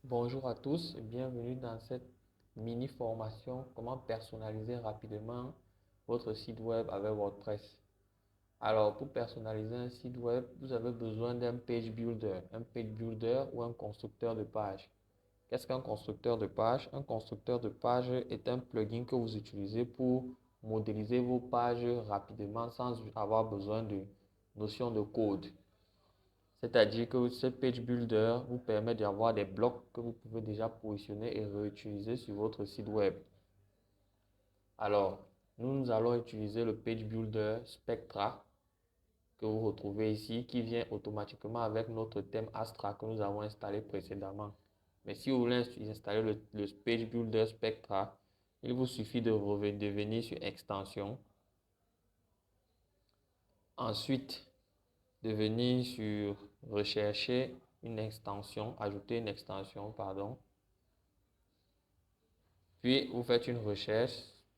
Bonjour à tous et bienvenue dans cette mini formation comment personnaliser rapidement votre site web avec WordPress. Alors pour personnaliser un site web, vous avez besoin d'un page builder ou un constructeur de page. Qu'est-ce qu'un constructeur de page? Un constructeur de page est un plugin que vous utilisez pour modéliser vos pages rapidement sans avoir besoin de notions de code. C'est-à-dire que ce page builder vous permet d'avoir des blocs que vous pouvez déjà positionner et réutiliser sur votre site web. Alors, nous allons utiliser le page builder Spectra que vous retrouvez ici qui vient automatiquement avec notre thème Astra que nous avons installé précédemment. Mais si vous voulez installer le page builder Spectra, il vous suffit de venir sur Extension. Ensuite, de venir sur rechercher une extension, ajouter une extension, pardon. Puis vous faites une recherche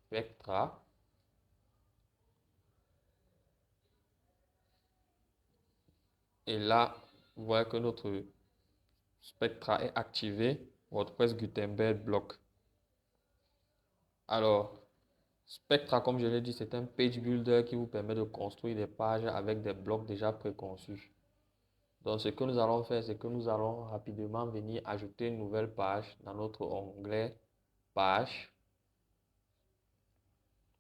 Spectra. Et là, vous voyez que notre Spectra est activé. WordPress Gutenberg block. Alors, Spectra, comme je l'ai dit, c'est un page builder qui vous permet de construire des pages avec des blocs déjà préconçus. Donc, ce que nous allons faire, c'est que nous allons rapidement venir ajouter une nouvelle page dans notre onglet Page.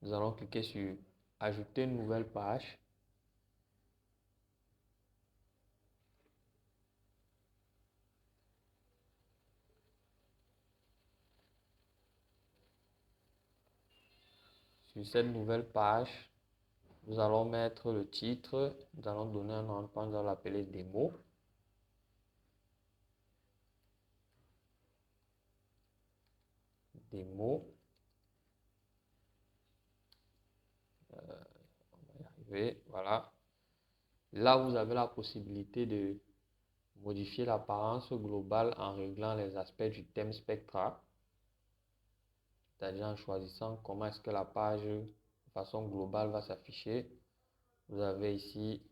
Nous allons cliquer sur Ajouter une nouvelle page. Sur cette nouvelle page, nous allons mettre le titre. Nous allons donner un nom, nous allons l'appeler démo. Démo. On va y arriver. Voilà. Là, vous avez la possibilité de modifier l'apparence globale en réglant les aspects du thème Spectra. C'est-à-dire en choisissant comment est-ce que la page de façon globale va s'afficher. Vous avez ici,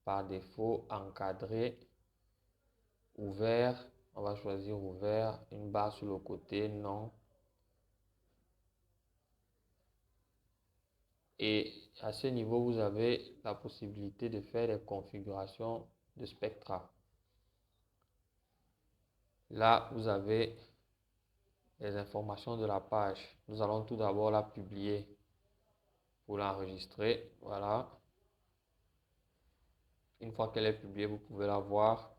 par défaut, encadré, ouvert. On va choisir ouvert, une barre sur le côté, non. Et à ce niveau, vous avez la possibilité de faire des configurations de Spectra. Là, vous avez les informations de la page. Nous allons tout d'abord la publier pour l'enregistrer. Voilà. Une fois qu'elle est publiée, vous pouvez la voir.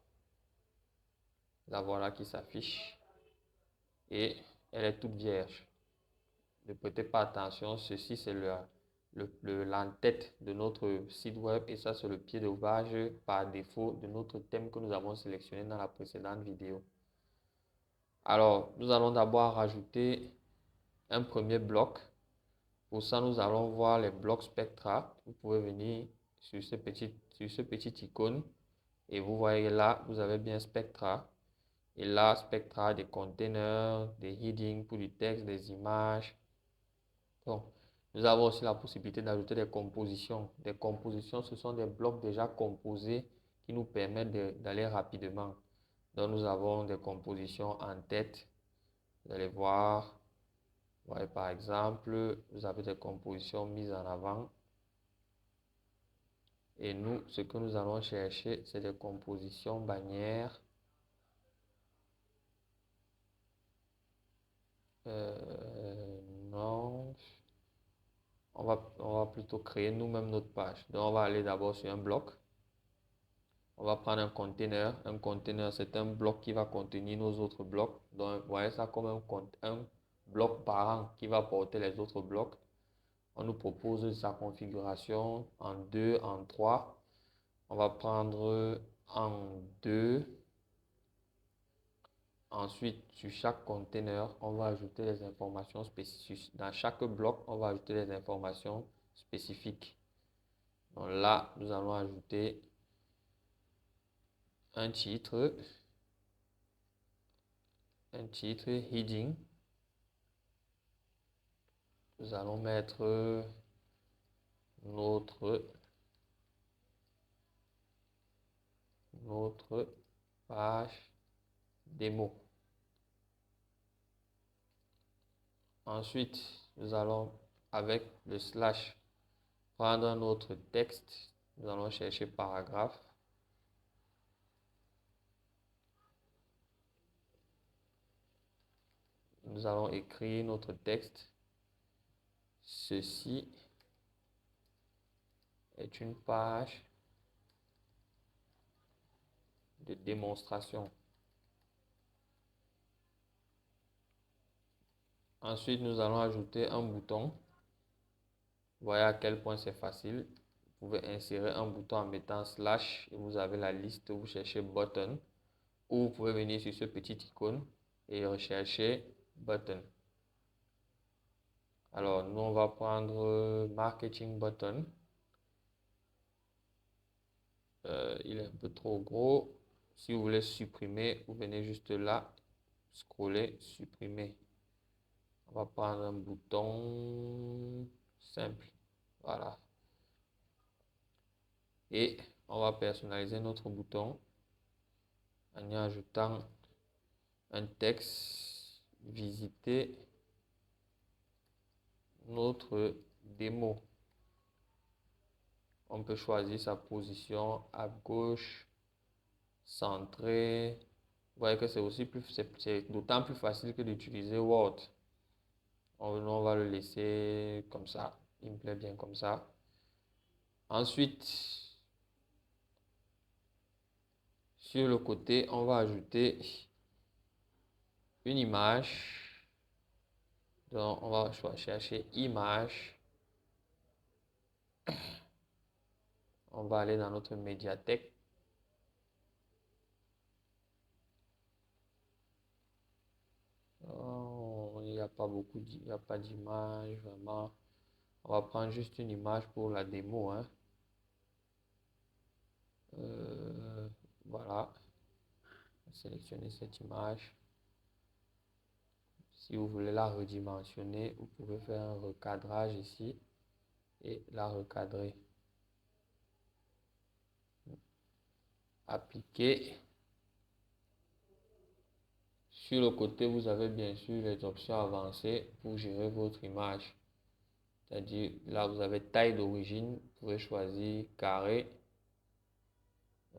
La voilà qui s'affiche. Et elle est toute vierge. Ne prêtez pas attention, ceci c'est l'entête de notre site web et ça c'est le pied de page par défaut de notre thème que nous avons sélectionné dans la précédente vidéo. Alors, nous allons d'abord rajouter un premier bloc. Pour ça, nous allons voir les blocs Spectra. Vous pouvez venir sur ce petit icône et vous voyez là, vous avez bien Spectra. Et là, Spectra, des containers, des headings pour du texte, des images. Bon, nous avons aussi la possibilité d'ajouter des compositions. Des compositions, ce sont des blocs déjà composés qui nous permettent d'aller rapidement. Donc, nous avons des compositions en tête. Vous allez voir, vous voyez, par exemple, vous avez des compositions mises en avant. Et nous, ce que nous allons chercher, c'est des compositions bannières. Non, on va plutôt créer nous-mêmes notre page. Donc, on va aller d'abord sur un bloc. On va prendre un container. Un container, c'est un bloc qui va contenir nos autres blocs. Donc, vous voyez ça comme un bloc parent qui va porter les autres blocs. On nous propose sa configuration en 2, en 3. On va prendre en 2. Ensuite, sur chaque container, on va ajouter les informations spécifiques. Dans chaque bloc, on va ajouter les informations spécifiques. Donc là, nous allons ajouter un titre, heading. Nous allons mettre notre page démo. Ensuite, nous allons, avec le slash, prendre un autre texte. Nous allons chercher paragraphe. Nous allons écrire notre texte. Ceci est une page de démonstration. Ensuite, nous allons ajouter un bouton. Voyez à quel point c'est facile. Vous pouvez insérer un bouton en mettant slash et vous avez la liste, vous cherchez button. Ou vous pouvez venir sur ce petit icône et rechercher button. Alors, nous, on va prendre marketing button. Il est un peu trop gros. Si vous voulez supprimer, vous venez juste là, scroller, supprimer. On va prendre un bouton simple. Voilà. Et on va personnaliser notre bouton en y ajoutant un texte. Visiter notre démo. On peut choisir sa position à gauche, centré. Vous voyez que c'est d'autant plus facile que d'utiliser Word. On va le laisser comme ça. Il me plaît bien comme ça. Ensuite, sur le côté, on va ajouter une image. Donc, on va chercher image. On va aller dans notre médiathèque. Oh, il n'y a pas il n'y a pas d'image vraiment. On va prendre juste une image pour la démo, hein. Voilà. Sélectionnez cette image. Si vous voulez la redimensionner, vous pouvez faire un recadrage ici et la recadrer. Appliquer. Sur le côté, vous avez bien sûr les options avancées pour gérer votre image. C'est-à-dire, là, vous avez taille d'origine. Vous pouvez choisir carré.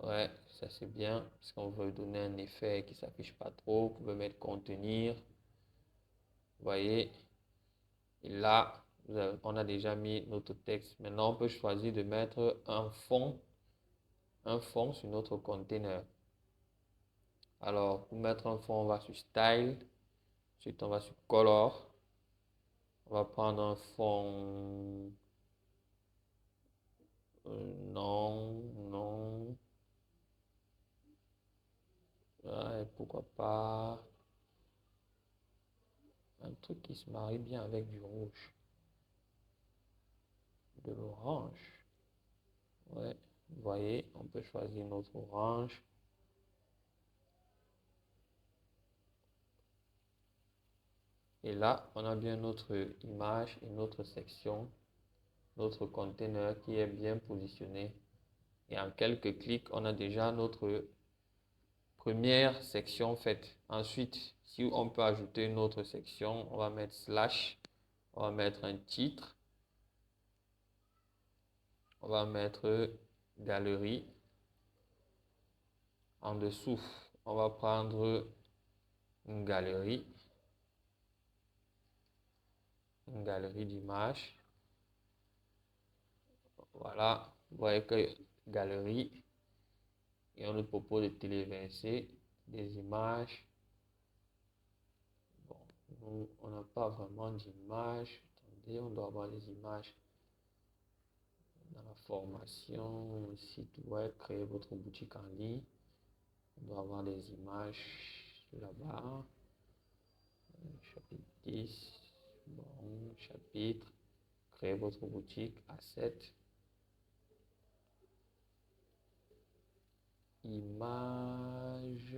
Ouais, ça c'est bien. Parce qu'on veut donner un effet qui ne s'affiche pas trop. Vous pouvez mettre contenir. Vous voyez. Et là, on a déjà mis notre texte. Maintenant, on peut choisir de mettre un fond sur notre container. Alors, pour mettre un fond, on va sur Style. Ensuite, on va sur Color. On va prendre un fond. Non. Ouais, pourquoi pas un truc qui se marie bien avec du rouge. De l'orange. Ouais, vous voyez, on peut choisir notre orange. Et là, on a bien notre image et notre section, notre container qui est bien positionné. Et en quelques clics, on a déjà notre première section faite. Ensuite, si on peut ajouter une autre section, on va mettre slash, on va mettre un titre, on va mettre galerie. En dessous, on va prendre une galerie d'images. Voilà, vous voyez que galerie, et on nous propose de téléverser des images. Bon, nous, on n'a pas vraiment d'images. Attendez, on doit avoir des images dans la formation, le site web, créer votre boutique en ligne. On doit avoir des images là-bas. Chapitre 10. Bon, chapitre, créer votre boutique, asset. Image.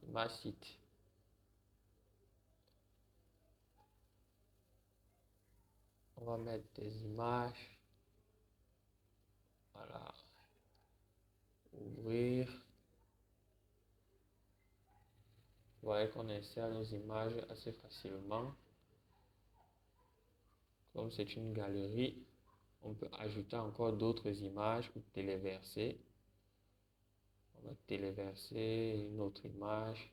Image site. On va mettre des images. Voilà. voyez qu'on insère nos images assez facilement. Comme c'est une galerie, on peut ajouter encore d'autres images ou téléverser. On va téléverser une autre image.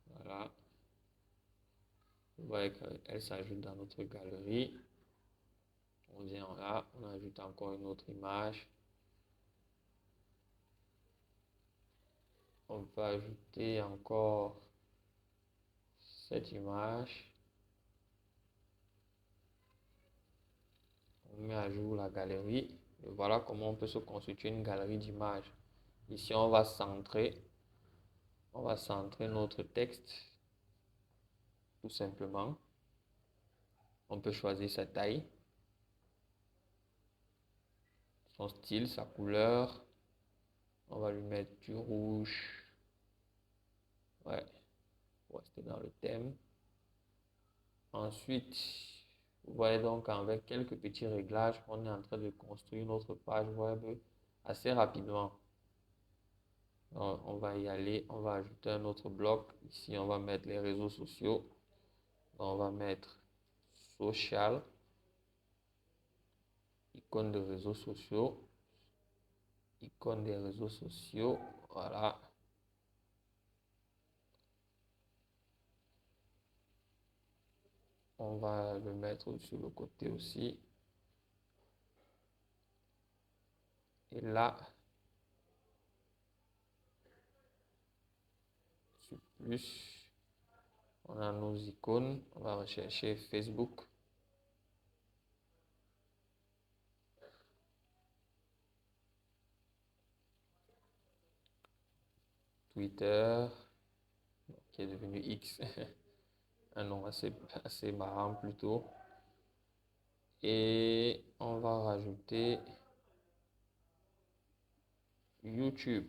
Voilà. Vous voyez qu'elle s'ajoute dans notre galerie. On vient là, on ajoute encore une autre image. On peut ajouter encore cette image. On met à jour la galerie. Et voilà comment on peut se constituer une galerie d'images. Ici, on va centrer notre texte, tout simplement. On peut choisir sa taille, son style, sa couleur. On va lui mettre du rouge. Ouais, pour rester dans le thème. Ensuite, vous voyez donc avec quelques petits réglages, on est en train de construire notre page web assez rapidement. Donc, on va y aller, on va ajouter un autre bloc. Ici, on va mettre les réseaux sociaux. Donc, on va mettre social, icône de réseaux sociaux, icône des réseaux sociaux. Voilà. On va le mettre sur le côté aussi. Et là, sur plus, on a nos icônes. On va rechercher Facebook. Twitter, qui est devenu X. Un nom assez marrant plutôt. Et on va rajouter YouTube.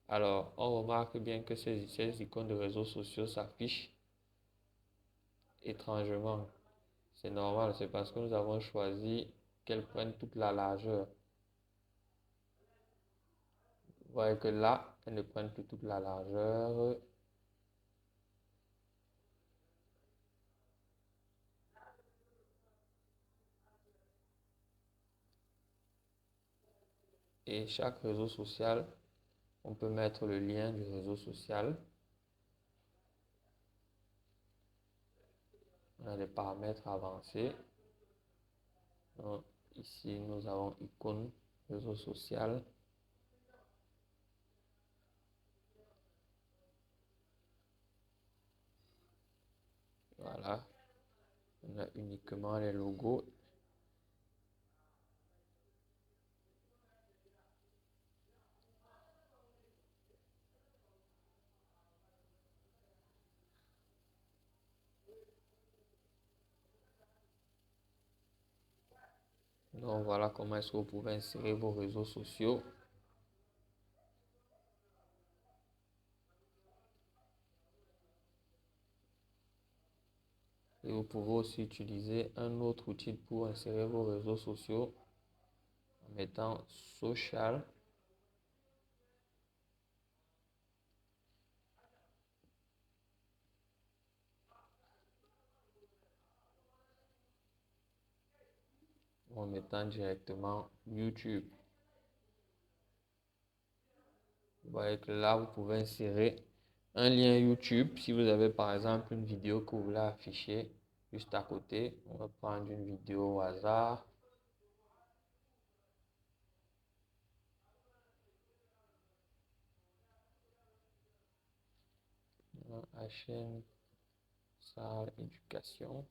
Alors, on remarque bien que ces icônes de réseaux sociaux s'affichent étrangement. C'est normal, c'est parce que nous avons choisi qu'elles prennent toute la largeur. Vous voyez que là, elles ne prennent plus toute la largeur. Et chaque réseau social, on peut mettre le lien du réseau social. On a des paramètres avancés. Donc, ici, nous avons icône réseau social. Voilà. On a uniquement les logos. Donc voilà comment est-ce que vous pouvez insérer vos réseaux sociaux. Et vous pouvez aussi utiliser un autre outil pour insérer vos réseaux sociaux en mettant social. En mettant directement YouTube. Vous voyez que là, vous pouvez insérer un lien YouTube. Si vous avez par exemple une vidéo que vous voulez afficher juste à côté, on va prendre une vidéo au hasard. La chaîne Salle Éducation.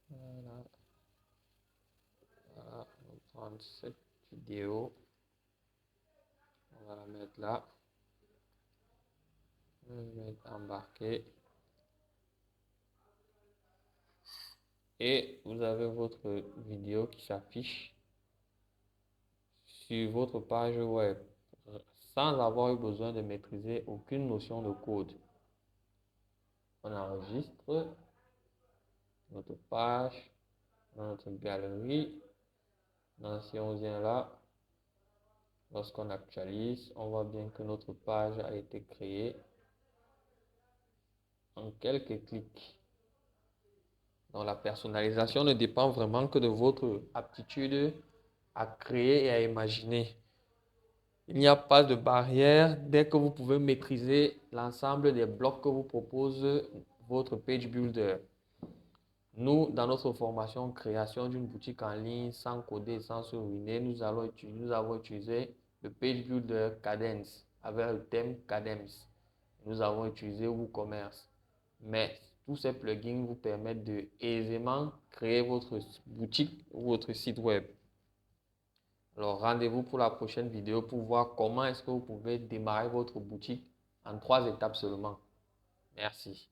Voilà. Voilà, on va prendre cette vidéo, on va la mettre là, on va mettre embarqué. et vous avez votre vidéo qui s'affiche sur votre page web sans avoir eu besoin de maîtriser aucune notion de code. On enregistre notre page dans notre galerie. Si on vient là, lorsqu'on actualise, on voit bien que notre page a été créée en quelques clics. Donc la personnalisation ne dépend vraiment que de votre aptitude à créer et à imaginer. Il n'y a pas de barrière dès que vous pouvez maîtriser l'ensemble des blocs que vous propose votre page builder. Nous, dans notre formation création d'une boutique en ligne sans coder, sans se ruiner, nous avons utilisé le page builder Kadence avec le thème Cadence. Nous avons utilisé WooCommerce. Mais tous ces plugins vous permettent de aisément créer votre boutique ou votre site web. Alors rendez-vous pour la prochaine vidéo pour voir comment est-ce que vous pouvez démarrer votre boutique en 3 étapes seulement. Merci.